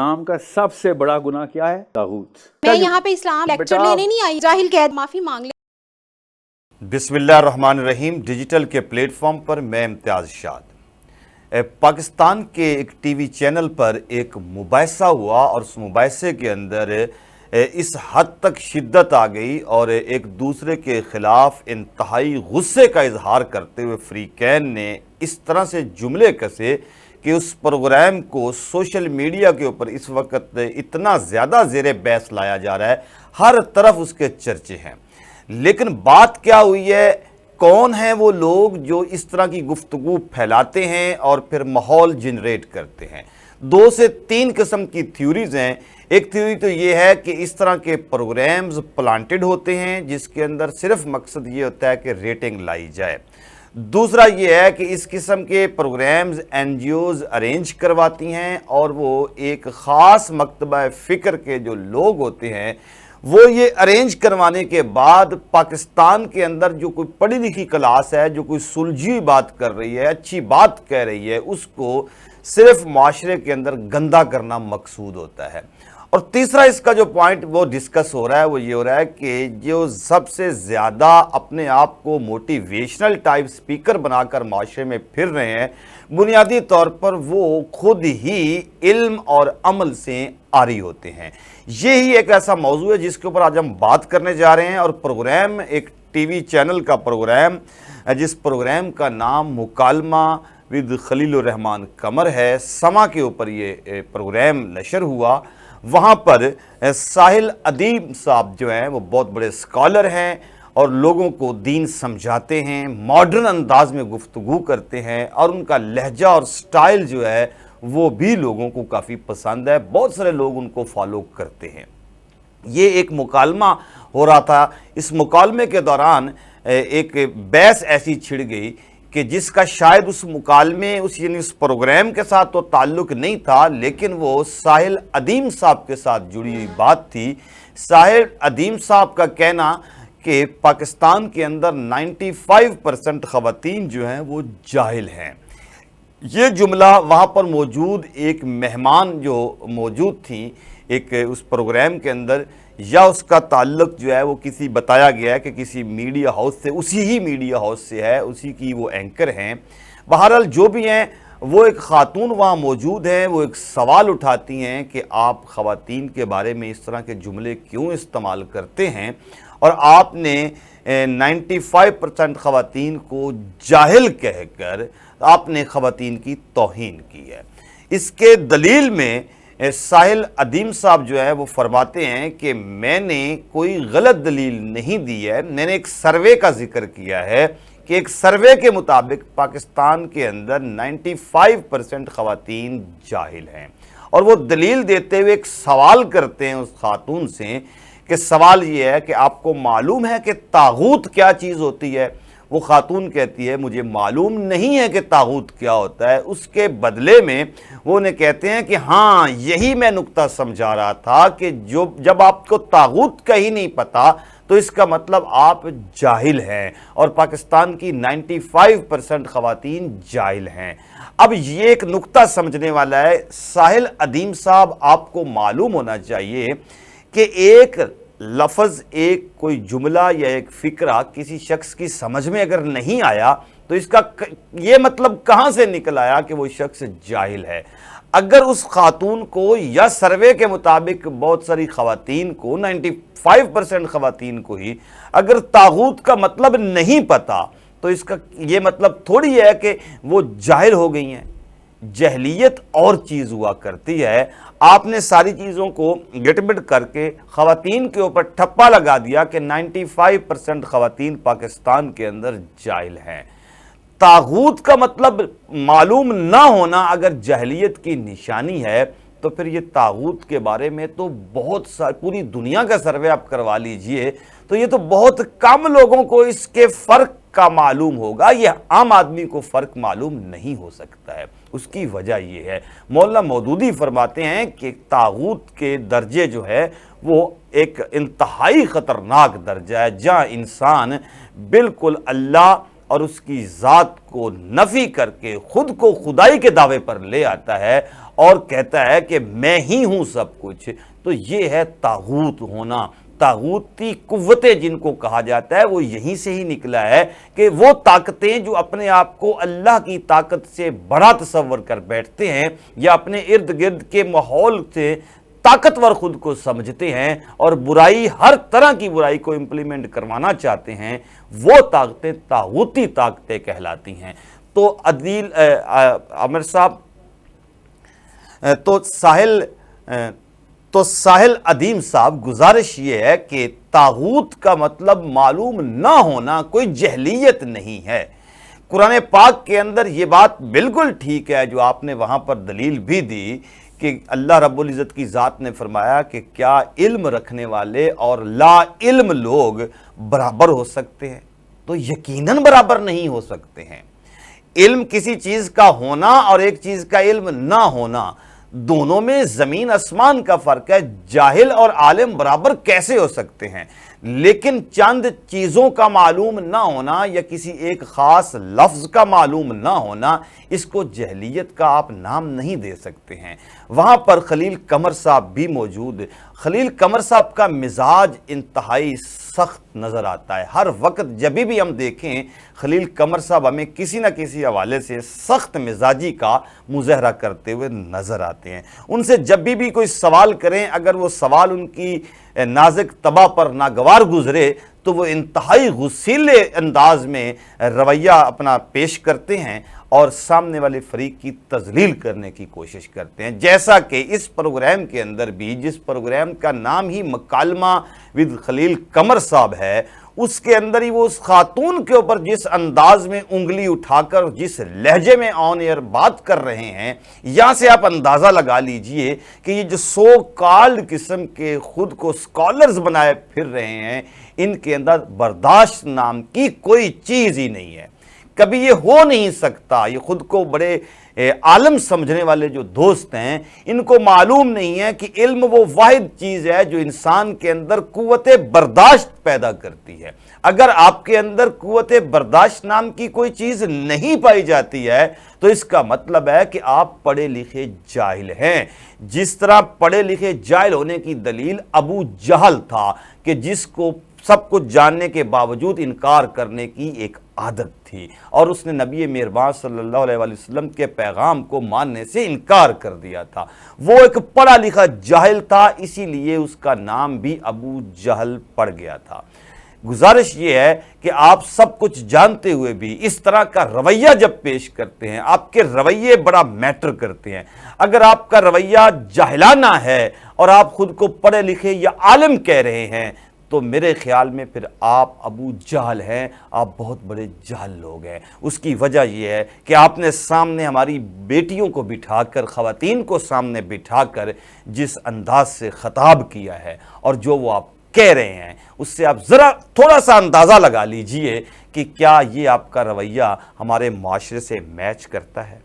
اسلام کا سب سے بڑا گناہ کیا ہے؟ طاغوت۔ میں یہاں پہ اسلام لیکچر لینے نہیں آئی، جاہل قید معافی مانگ لے۔ بسم اللہ الرحمن الرحیم۔ ڈیجیٹل کے پلیٹ فارم پر میں امتیاز شاد۔ پاکستان کے ایک ٹی وی چینل پر ایک مباحثہ ہوا اور اس مباحثے کے اندر اس حد تک شدت آ گئی اور ایک دوسرے کے خلاف انتہائی غصے کا اظہار کرتے ہوئے فریقین نے اس طرح سے جملے کسے کہ اس پروگرام کو سوشل میڈیا کے اوپر اس وقت اتنا زیادہ زیر بحث لایا جا رہا ہے، ہر طرف اس کے چرچے ہیں۔ لیکن بات کیا ہوئی ہے، کون ہیں وہ لوگ جو اس طرح کی گفتگو پھیلاتے ہیں اور پھر ماحول جنریٹ کرتے ہیں؟ 2 سے 3 قسم کی تھیوریز ہیں۔ ایک تھیوری تو یہ ہے کہ اس طرح کے پروگرامز پلانٹڈ ہوتے ہیں جس کے اندر صرف مقصد یہ ہوتا ہے کہ ریٹنگ لائی جائے۔ دوسرا یہ ہے کہ اس قسم کے programmes NGOs arrange کرواتی ہیں اور وہ ایک خاص مکتبہ فکر کے جو لوگ ہوتے ہیں وہ یہ ارینج کروانے کے بعد پاکستان کے اندر جو کوئی پڑھی لکھی کلاس ہے، جو کوئی سلجھی بات کر رہی ہے، اچھی بات کہہ رہی ہے، اس کو صرف معاشرے کے اندر گندا کرنا مقصود ہوتا ہے۔ اور تیسرا اس کا جو پوائنٹ وہ ڈسکس ہو رہا ہے وہ یہ ہو رہا ہے کہ جو سب سے زیادہ اپنے آپ کو موٹیویشنل ٹائپ سپیکر بنا کر معاشرے میں پھر رہے ہیں، بنیادی طور پر وہ خود ہی علم اور عمل سے عاری ہوتے ہیں۔ یہی ایک ایسا موضوع ہے جس کے اوپر آج ہم بات کرنے جا رہے ہیں، اور پروگرام ایک ٹی وی چینل کا پروگرام، جس پروگرام کا نام مکالمہ ود خلیل الرحمن قمر ہے، سما کے اوپر یہ پروگرام نشر ہوا۔ وہاں پر ساحل ادیم صاحب جو ہیں وہ بہت بڑے اسکالر ہیں اور لوگوں کو دین سمجھاتے ہیں، ماڈرن انداز میں گفتگو کرتے ہیں، اور ان کا لہجہ اور سٹائل جو ہے وہ بھی لوگوں کو کافی پسند ہے، بہت سارے لوگ ان کو فالو کرتے ہیں۔ یہ ایک مکالمہ ہو رہا تھا، اس مکالمے کے دوران ایک بحث ایسی چھڑ گئی کہ جس کا شاید اس مکالمے یعنی اس پروگرام کے ساتھ تو تعلق نہیں تھا، لیکن وہ ساحل ادیم صاحب کے ساتھ جڑی ہوئی بات تھی۔ ساحل ادیم صاحب کا کہنا کہ پاکستان کے اندر 95% خواتین جو ہیں وہ جاہل ہیں۔ یہ جملہ وہاں پر موجود ایک مہمان جو موجود تھی ایک اس پروگرام کے اندر، یا اس کا تعلق جو ہے وہ کسی بتایا گیا ہے کہ کسی میڈیا ہاؤس سے، اسی ہی میڈیا ہاؤس سے ہے، اسی کی وہ اینکر ہیں۔ بہرحال جو بھی ہیں، وہ ایک خاتون وہاں موجود ہیں، وہ ایک سوال اٹھاتی ہیں کہ آپ خواتین کے بارے میں اس طرح کے جملے کیوں استعمال کرتے ہیں، اور آپ نے 95% خواتین کو جاہل کہہ کر آپ نے خواتین کی توہین کی ہے۔ اس کے دلیل میں ساحل ادیم صاحب جو ہے وہ فرماتے ہیں کہ میں نے کوئی غلط دلیل نہیں دی ہے، میں نے ایک سروے کا ذکر کیا ہے کہ ایک سروے کے مطابق پاکستان کے اندر 95% خواتین جاہل ہیں، اور وہ دلیل دیتے ہوئے ایک سوال کرتے ہیں اس خاتون سے کہ سوال یہ ہے کہ آپ کو معلوم ہے کہ طاغوت کیا چیز ہوتی ہے؟ وہ خاتون کہتی ہے مجھے معلوم نہیں ہے کہ طاغوت کیا ہوتا ہے۔ اس کے بدلے میں وہ انہیں کہتے ہیں کہ ہاں یہی میں نقطہ سمجھا رہا تھا کہ جب آپ کو طاغوت کا ہی نہیں پتا تو اس کا مطلب آپ جاہل ہیں، اور پاکستان کی 95% خواتین جاہل ہیں۔ اب یہ ایک نقطہ سمجھنے والا ہے۔ ساحل ادیم صاحب، آپ کو معلوم ہونا چاہیے کہ ایک لفظ، ایک کوئی جملہ یا ایک فکرہ کسی شخص کی سمجھ میں اگر نہیں آیا تو اس کا یہ مطلب کہاں سے نکل آیا کہ وہ شخص جاہل ہے؟ اگر اس خاتون کو یا سروے کے مطابق بہت ساری خواتین کو، 95% خواتین کو ہی اگر طاغوت کا مطلب نہیں پتا تو اس کا یہ مطلب تھوڑی ہے کہ وہ جاہل ہو گئی ہیں۔ جہلیت اور چیز ہوا کرتی ہے۔ آپ نے ساری چیزوں کو گٹ بٹ کر کے خواتین کے اوپر ٹھپا لگا دیا کہ 95% خواتین پاکستان کے اندر جاہل ہیں۔ طاغوت کا مطلب معلوم نہ ہونا اگر جہلیت کی نشانی ہے تو پھر یہ طاغوت کے بارے میں تو پوری دنیا کا سروے آپ کروا لیجئے تو یہ تو بہت کم لوگوں کو اس کے فرق کا معلوم ہوگا۔ یہ عام آدمی کو فرق معلوم نہیں ہو سکتا ہے۔ اس کی وجہ یہ ہے، مولانا مودودی فرماتے ہیں کہ طاغوت کے درجے جو ہے وہ ایک انتہائی خطرناک درجہ ہے، جہاں انسان بالکل اللہ اور اس کی ذات کو نفی کر کے خود کو خدائی کے دعوے پر لے آتا ہے اور کہتا ہے کہ میں ہی ہوں سب کچھ، تو یہ ہے طاغوت ہونا۔ طاغوتی قوتیں جن کو کہا جاتا ہے وہ یہیں سے ہی نکلا ہے کہ وہ طاقتیں جو اپنے آپ کو اللہ کی طاقت سے بڑا تصور کر بیٹھتے ہیں یا اپنے ارد گرد کے ماحول سے طاقتور خود کو سمجھتے ہیں اور برائی، ہر طرح کی برائی کو امپلیمنٹ کروانا چاہتے ہیں، وہ طاقتیں طاغوتی طاقتیں کہلاتی ہیں۔ تو عدیل عامر صاحب، تو ساحل ادیم صاحب، گزارش یہ ہے کہ طاغوت کا مطلب معلوم نہ ہونا کوئی جہلیت نہیں ہے۔ قرآن پاک کے اندر یہ بات بالکل ٹھیک ہے جو آپ نے وہاں پر دلیل بھی دی کہ اللہ رب العزت کی ذات نے فرمایا کہ کیا علم رکھنے والے اور لا علم لوگ برابر ہو سکتے ہیں؟ تو یقیناً برابر نہیں ہو سکتے ہیں۔ علم کسی چیز کا ہونا اور ایک چیز کا علم نہ ہونا، دونوں میں زمین آسمان کا فرق ہے۔ جاہل اور عالم برابر کیسے ہو سکتے ہیں؟ لیکن چند چیزوں کا معلوم نہ ہونا یا کسی ایک خاص لفظ کا معلوم نہ ہونا، اس کو جہلیت کا آپ نام نہیں دے سکتے ہیں۔ وہاں پر خلیل قمر صاحب بھی موجود۔ خلیل قمر صاحب کا مزاج انتہائی سخت نظر آتا ہے۔ ہر وقت جب بھی ہم دیکھیں خلیل قمر صاحب ہمیں کسی نہ کسی حوالے سے سخت مزاجی کا مظاہرہ کرتے ہوئے نظر آتے ہیں۔ ان سے جب بھی کوئی سوال کریں، اگر وہ سوال ان کی نازک طبع پر ناگوار گزرے تو وہ انتہائی غصیلے انداز میں رویہ اپنا پیش کرتے ہیں اور سامنے والے فریق کی تذلیل کرنے کی کوشش کرتے ہیں، جیسا کہ اس پروگرام کے اندر بھی، جس پروگرام کا نام ہی مکالمہ ود خلیل قمر صاحب ہے، اس کے اندر ہی وہ اس خاتون کے اوپر جس انداز میں انگلی اٹھا کر جس لہجے میں آن ایئر بات کر رہے ہیں، یہاں سے آپ اندازہ لگا لیجئے کہ یہ جو سو کالڈ قسم کے خود کو سکالرز بنائے پھر رہے ہیں، ان کے اندر برداشت نام کی کوئی چیز ہی نہیں ہے۔ کبھی یہ ہو نہیں سکتا۔ یہ خود کو بڑے عالم سمجھنے والے جو دوست ہیں، ان کو معلوم نہیں ہے کہ علم وہ واحد چیز ہے جو انسان کے اندر قوت برداشت پیدا کرتی ہے۔ اگر آپ کے اندر قوت برداشت نام کی کوئی چیز نہیں پائی جاتی ہے تو اس کا مطلب ہے کہ آپ پڑھے لکھے جاہل ہیں۔ جس طرح پڑھے لکھے جاہل ہونے کی دلیل ابو جہل تھا کہ جس کو سب کچھ جاننے کے باوجود انکار کرنے کی ایک عادت تھی اور اس نے نبی مہربان صلی اللہ علیہ وسلم کے پیغام کو ماننے سے انکار کر دیا تھا۔ وہ ایک پڑھا لکھا جاہل تھا، اسی لیے اس کا نام بھی ابو جہل پڑ گیا تھا۔ گزارش یہ ہے کہ آپ سب کچھ جانتے ہوئے بھی اس طرح کا رویہ جب پیش کرتے ہیں، آپ کے رویے بڑا میٹر کرتے ہیں۔ اگر آپ کا رویہ جاہلانہ ہے اور آپ خود کو پڑھے لکھے یا عالم کہہ رہے ہیں تو میرے خیال میں پھر آپ ابو جہل ہیں، آپ بہت بڑے جہل لوگ ہیں۔ اس کی وجہ یہ ہے کہ آپ نے سامنے ہماری بیٹیوں کو بٹھا کر، خواتین کو سامنے بٹھا کر جس انداز سے خطاب کیا ہے اور جو وہ آپ کہہ رہے ہیں، اس سے آپ ذرا تھوڑا سا اندازہ لگا لیجئے کہ کیا یہ آپ کا رویہ ہمارے معاشرے سے میچ کرتا ہے۔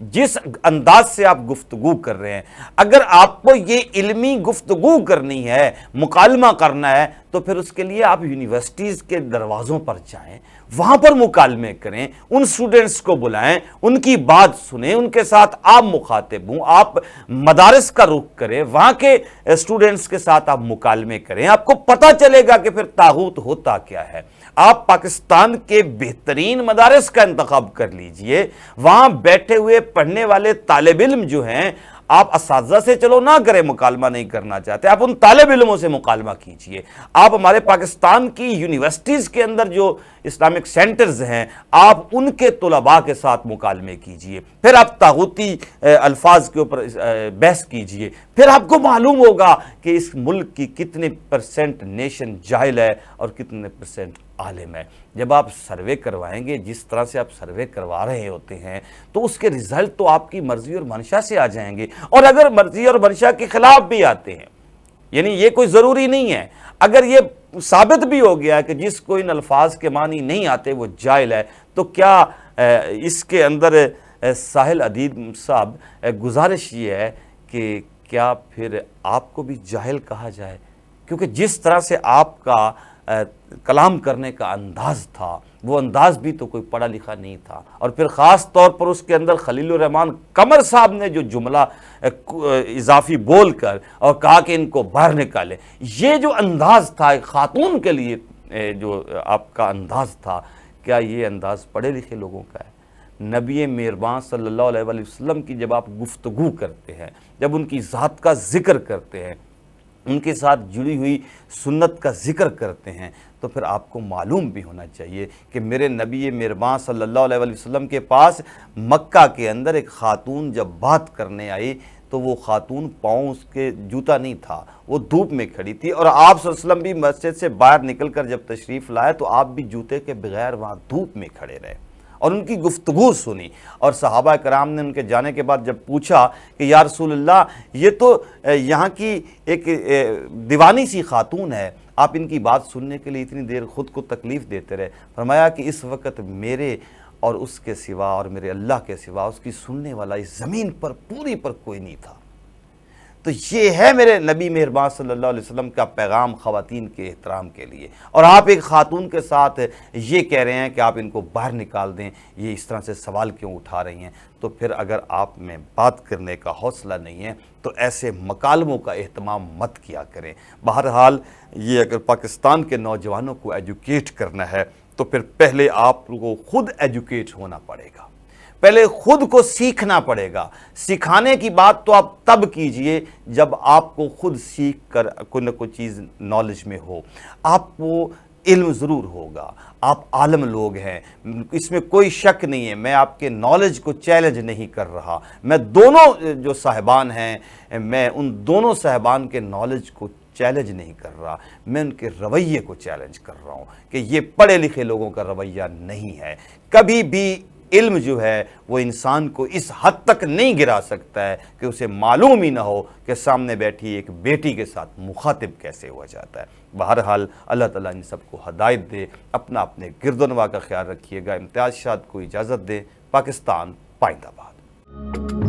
جس انداز سے آپ گفتگو کر رہے ہیں، اگر آپ کو یہ علمی گفتگو کرنی ہے، مکالمہ کرنا ہے، تو پھر اس کے لیے آپ یونیورسٹیز کے دروازوں پر جائیں، وہاں پر مکالمے کریں، ان سٹوڈنٹس کو بلائیں، ان کی بات سنیں، ان کے ساتھ آپ مخاطب ہوں، آپ مدارس کا رخ کریں، وہاں کے سٹوڈنٹس کے ساتھ آپ مکالمے کریں، آپ کو پتہ چلے گا کہ پھر طاغوت ہوتا کیا ہے۔ آپ پاکستان کے بہترین مدارس کا انتخاب کر لیجئے، وہاں بیٹھے ہوئے پڑھنے والے طالب علم جو ہیں، آپ اساتذہ سے چلو نہ کریں، مکالمہ نہیں کرنا چاہتے، آپ ان طالب علموں سے مکالمہ کیجئے۔ آپ ہمارے پاکستان کی یونیورسٹیز کے اندر جو اسلامک سینٹرز ہیں، آپ ان کے طلباء کے ساتھ مکالمے کیجئے، پھر آپ طاغوتی الفاظ کے اوپر بحث کیجئے، پھر آپ کو معلوم ہوگا کہ اس ملک کی کتنے پرسنٹ نیشن جاہل ہے اور کتنے پرسنٹ عالم ہے۔ جب آپ سروے کروائیں گے، جس طرح سے آپ سروے کروا رہے ہوتے ہیں، تو اس کے رزلٹ تو آپ کی مرضی اور منشا سے آ جائیں گے، اور اگر مرضی اور منشا کے خلاف بھی آتے ہیں، یعنی یہ کوئی ضروری نہیں ہے، اگر یہ ثابت بھی ہو گیا کہ جس کو ان الفاظ کے معنی نہیں آتے وہ جاہل ہے، تو کیا اس کے اندر ساحل ادیم صاحب گزارش یہ ہے کہ کیا پھر آپ کو بھی جاہل کہا جائے؟ کیونکہ جس طرح سے آپ کا کلام کرنے کا انداز تھا وہ انداز بھی تو کوئی پڑھا لکھا نہیں تھا، اور پھر خاص طور پر اس کے اندر خلیل الرحمان قمر صاحب نے جو جملہ اضافی بول کر اور کہا کہ ان کو باہر نکالیں، یہ جو انداز تھا ایک خاتون کے لیے جو آپ کا انداز تھا، کیا یہ انداز پڑھے لکھے لوگوں کا ہے؟ نبی مہربان صلی اللہ علیہ وآلہ وسلم کی جب آپ گفتگو کرتے ہیں، جب ان کی ذات کا ذکر کرتے ہیں، ان کے ساتھ جڑی ہوئی سنت کا ذکر کرتے ہیں، تو پھر آپ کو معلوم بھی ہونا چاہیے کہ میرے نبی مہربان صلی اللہ علیہ وآلہ وسلم کے پاس مکہ کے اندر ایک خاتون جب بات کرنے آئی تو وہ خاتون پاؤں اس کے جوتا نہیں تھا، وہ دھوپ میں کھڑی تھی، اور آپ صلی اللہ علیہ وسلم بھی مسجد سے باہر نکل کر جب تشریف لائے تو آپ بھی جوتے کے بغیر وہاں دھوپ میں کھڑے رہے اور ان کی گفتگو سنی، اور صحابہ کرام نے ان کے جانے کے بعد جب پوچھا کہ یا رسول اللہ یہ تو یہاں کی ایک دیوانی سی خاتون ہے، آپ ان کی بات سننے کے لیے اتنی دیر خود کو تکلیف دیتے رہے؟ فرمایا کہ اس وقت میرے اور اس کے سوا اور میرے اللہ کے سوا اس کی سننے والا اس زمین پر پوری پر کوئی نہیں تھا۔ تو یہ ہے میرے نبی مہربان صلی اللہ علیہ وسلم کا پیغام خواتین کے احترام کے لیے، اور آپ ایک خاتون کے ساتھ یہ کہہ رہے ہیں کہ آپ ان کو باہر نکال دیں، یہ اس طرح سے سوال کیوں اٹھا رہی ہیں؟ تو پھر اگر آپ میں بات کرنے کا حوصلہ نہیں ہے تو ایسے مکالموں کا اہتمام مت کیا کریں۔ بہرحال یہ اگر پاکستان کے نوجوانوں کو ایجوکیٹ کرنا ہے تو پھر پہلے آپ کو خود ایجوکیٹ ہونا پڑے گا، پہلے خود کو سیکھنا پڑے گا۔ سکھانے کی بات تو آپ تب کیجئے جب آپ کو خود سیکھ کر کوئی نہ کوئی چیز نالج میں ہو، آپ کو علم ضرور ہوگا، آپ عالم لوگ ہیں، اس میں کوئی شک نہیں ہے، میں آپ کے نالج کو چیلنج نہیں کر رہا، میں دونوں جو صاحبان ہیں میں ان دونوں صاحبان کے نالج کو چیلنج نہیں کر رہا، میں ان کے رویے کو چیلنج کر رہا ہوں کہ یہ پڑھے لکھے لوگوں کا رویہ نہیں ہے۔ کبھی بھی علم جو ہے وہ انسان کو اس حد تک نہیں گرا سکتا ہے کہ اسے معلوم ہی نہ ہو کہ سامنے بیٹھی ایک بیٹی کے ساتھ مخاطب کیسے ہوا جاتا ہے۔ بہرحال اللہ تعالیٰ ان سب کو ہدایت دے، اپنے گرد و نواح کا خیال رکھیے گا۔ امتیاز شاد کو اجازت دے۔ پاکستان پائندہ باد۔